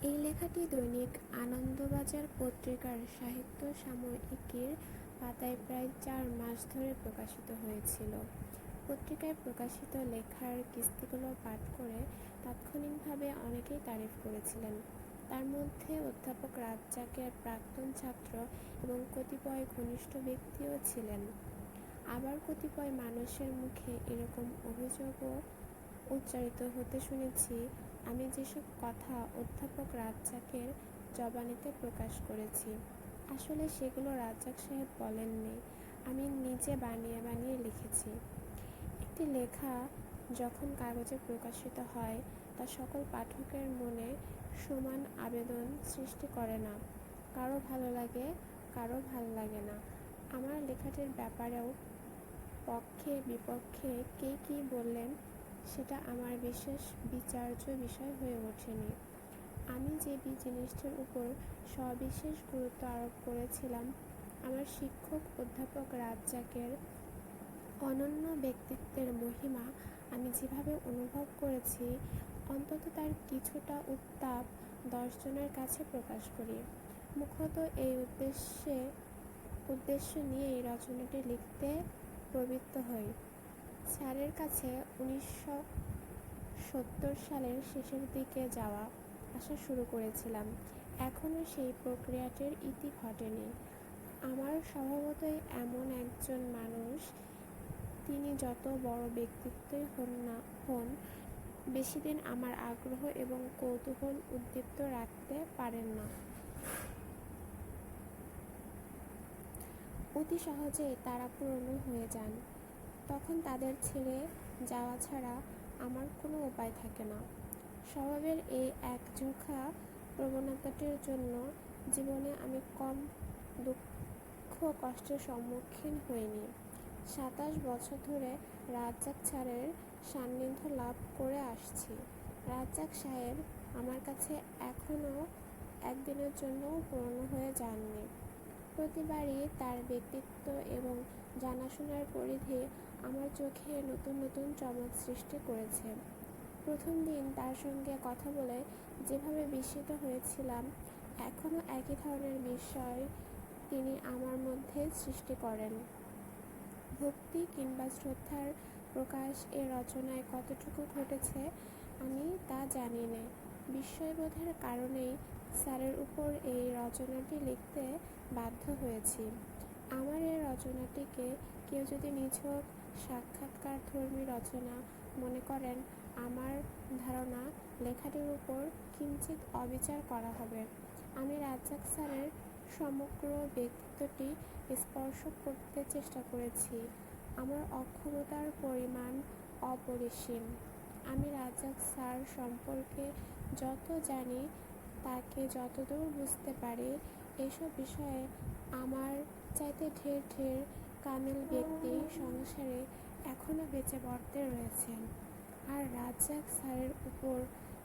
এই লেখাটি দৈনিক আনন্দবাজার পত্রিকার সাহিত্য সাময়িকীর পাতায় প্রায় 4 মাস ধরে প্রকাশিত হয়েছিল। পত্রিকায় প্রকাশিত লেখার কিস্তিগুলো পাঠ করে তাৎক্ষণিকভাবে অনেকেই তারিফ করেছিলেন। তার মধ্যে অধ্যাপক রাজ্জাকের প্রাক্তন ছাত্র এবং কতিপয় ঘনিষ্ঠ ব্যক্তিও ছিলেন। আবার কতিপয় মানুষের মুখে এরকম অভিযোগও উচ্চারিত হতে শুনেছি, আমি যেসব কথা অধ্যাপক রাজ্জাকের জবানিতে প্রকাশ করেছি, আসলে সেগুলো রাজ্জাক সাহেব বলেননি, আমি নিজে বানিয়ে বানিয়ে লিখেছি। একটি লেখা যখন কাগজে প্রকাশিত হয়, তা সকল পাঠকের মনে সমান আবেদন সৃষ্টি করে না। কারো ভালো লাগে, কারো ভালো লাগে না। আমার লেখাটির ব্যাপারেও পক্ষে বিপক্ষে কে কী বললেন, সেটা আমার বিশেষ বিচার্য বিষয় হয়ে ওঠেনি। আমি যে জিনিসটির উপর সবিশেষ গুরুত্ব আরোপ করেছিলাম, আমার শিক্ষক অধ্যাপক রাজ্জাকের অনন্য ব্যক্তিত্বের মহিমা আমি যেভাবে অনুভব করেছি, অন্তত তার কিছুটা উত্তাপ 10 জনের কাছে প্রকাশ করি। মুখ্যত এই উদ্দেশ্য নিয়েই রচনাটি লিখতে প্রবৃত্ত হই। স্যারের কাছে 1970 সালের শেষের দিকে যাওয়া আসা শুরু করেছিলাম। এখনও সেই প্রক্রিয়াটির ইতি ঘটেনি। আমার স্বভাবতই এমন একজন মানুষ, তিনি যত বড় ব্যক্তিত্বই হন, বেশিদিন আমার আগ্রহ এবং কৌতূহল উদ্দীপ্ত রাখতে পারেন না। অতি সহজেই তারা পুরনো হয়ে যান। তখন তাদের ছেড়ে যাওয়া ছাড়া আমার কোনো উপায় থাকে না। স্বভাবের এই একঝোঁকা প্রবণতাটির জন্য জীবনে আমি কম দুঃখ কষ্টের সম্মুখীন হইনি। 27 বছর ধরে রাজ্জাক স্যারের সান্নিধ্য লাভ করে আসছি। রাজ্জাক সাহেব আমার কাছে এখনও একদিনের জন্যও পুরনো হয়ে যাননি। প্রতিবারই তার ব্যক্তিত্ব এবং জানাশোনার পরিধি আমার চোখে নতুন নতুন চমক সৃষ্টি করেছে। প্রথম দিন তার সঙ্গে কথা বলে যেভাবে বিস্মিত হয়েছিলাম, এখনও একই ধরনের বিস্ময় তিনি আমার মধ্যে সৃষ্টি করেন। ভক্তি কিংবা শ্রদ্ধার প্রকাশ এ রচনায় কতটুকু ঘটেছে আমি তা জানি না। বিস্ময়বোধের কারণেই স্যারের উপর এই রচনাটি লিখতে বাধ্য হয়েছি। আমার এই রচনাটিকে কেউ যদি নিছক সাক্ষাৎকারধর্মী রচনা মনে করেন, আমার ধারণা লেখাটির উপর কিঞ্চিৎ অবিচার করা হবে। আমি রাজ্জাক স্যারের সমগ্র ব্যক্তিত্বটি স্পর্শ করতে চেষ্টা করেছি। আমার অক্ষমতার পরিমাণ অপরিসীম। আমি রাজ্জাক স্যার সম্পর্কে যত জানি, তাকে যতদূর বুঝতে পারি, এসব বিষয়ে আমার চাইতে ঢের ঢের কামিল ব্যক্তি সংসারে এখনও বেঁচে বর্তে রয়েছেন। আর রাজ্জাক স্যারের উপর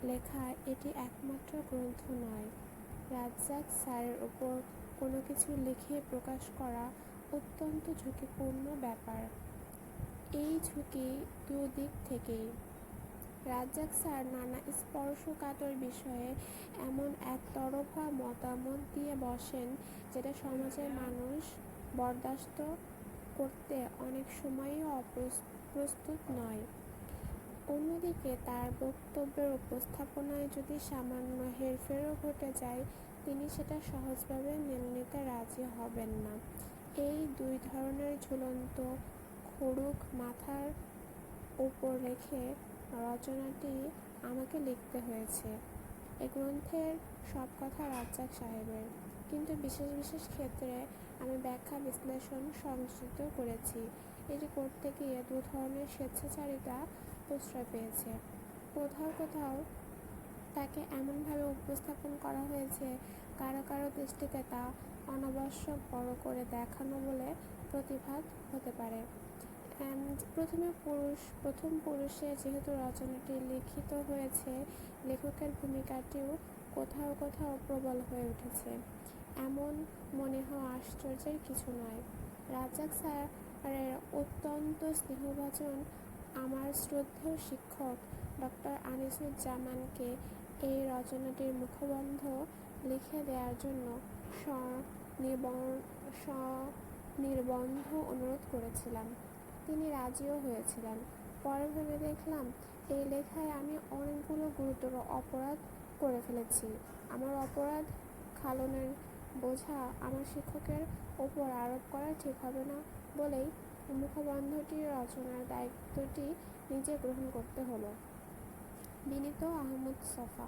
লেখা এটি একমাত্র গ্রন্থ নয়। রাজ্জাক স্যারের উপর কোনো কিছু লিখে প্রকাশ করা অত্যন্ত ঝুঁকিপূর্ণ ব্যাপার। এই ঝুঁকি দুদিক থেকেই। রাজ্জাক স্যার নানা স্পর্শকাতর বিষয়ে এমন একতরফা মতামত দিয়ে বসেন, যেটা সমাজের মানুষ বরদাস্ত করতে অনেক সময়ই প্রস্তুত নয়। অন্যদিকে তার বক্তব্যের উপস্থাপনায় যদি সামান্য হেরফেরও ঘটে যায়, তিনি সেটা সহজভাবে মেনে নিতে রাজি হবেন না। এই দুই ধরনের ঝুলন্ত খড়ুক মাথার উপর রেখে রচনাটি আমাকে লিখতে হয়েছে। এ গ্রন্থের সব কথা রাজ্জাক সাহেবের, কিন্তু বিশেষ বিশেষ ক্ষেত্রে আমি ব্যাখ্যা বিশ্লেষণ সংযোজিত করেছি। এটি করতে গিয়ে দু ধরনের স্বেচ্ছাচারিতা প্রশ্রয় পেয়েছে। কোথাও কোথাও তাকে এমনভাবে উপস্থাপন করা হয়েছে, কারো কারো দৃষ্টিতে তা অনাবশ্যক বড় করে দেখানো বলে প্রতিভাত হতে পারে। প্রথম পুরুষে যেহেতু রচনাটি লিখিত হয়েছে, লেখকের ভূমিকাটিও কোথাও কোথাও প্রবল হয়ে উঠেছে, এমন মনে হওয়া আশ্চর্যের কিছু নয়। রাজ্জাক স্যারের অত্যন্ত স্নেহভাজন আমার শ্রদ্ধেয় শিক্ষক ডক্টর আনিসুজ্জামানকে এই রচনাটির মুখবন্ধ লিখে দেওয়ার জন্য সনির্বন্ধ অনুরোধ করেছিলাম। তিনি রাজিও হয়েছিলেন। পরে ভেবে দেখলাম, এই লেখায় আমি অনেকগুলো গুরুতর অপরাধ করে ফেলেছি। আমার অপরাধ খালনের বোঝা আমার শিক্ষকের ওপর আরোপ করা ঠিক হবে না বলেই মুখবন্ধটি রচনার দায়িত্বটি নিজে গ্রহণ করতে হলো। বিনীত আহমদ ছফা।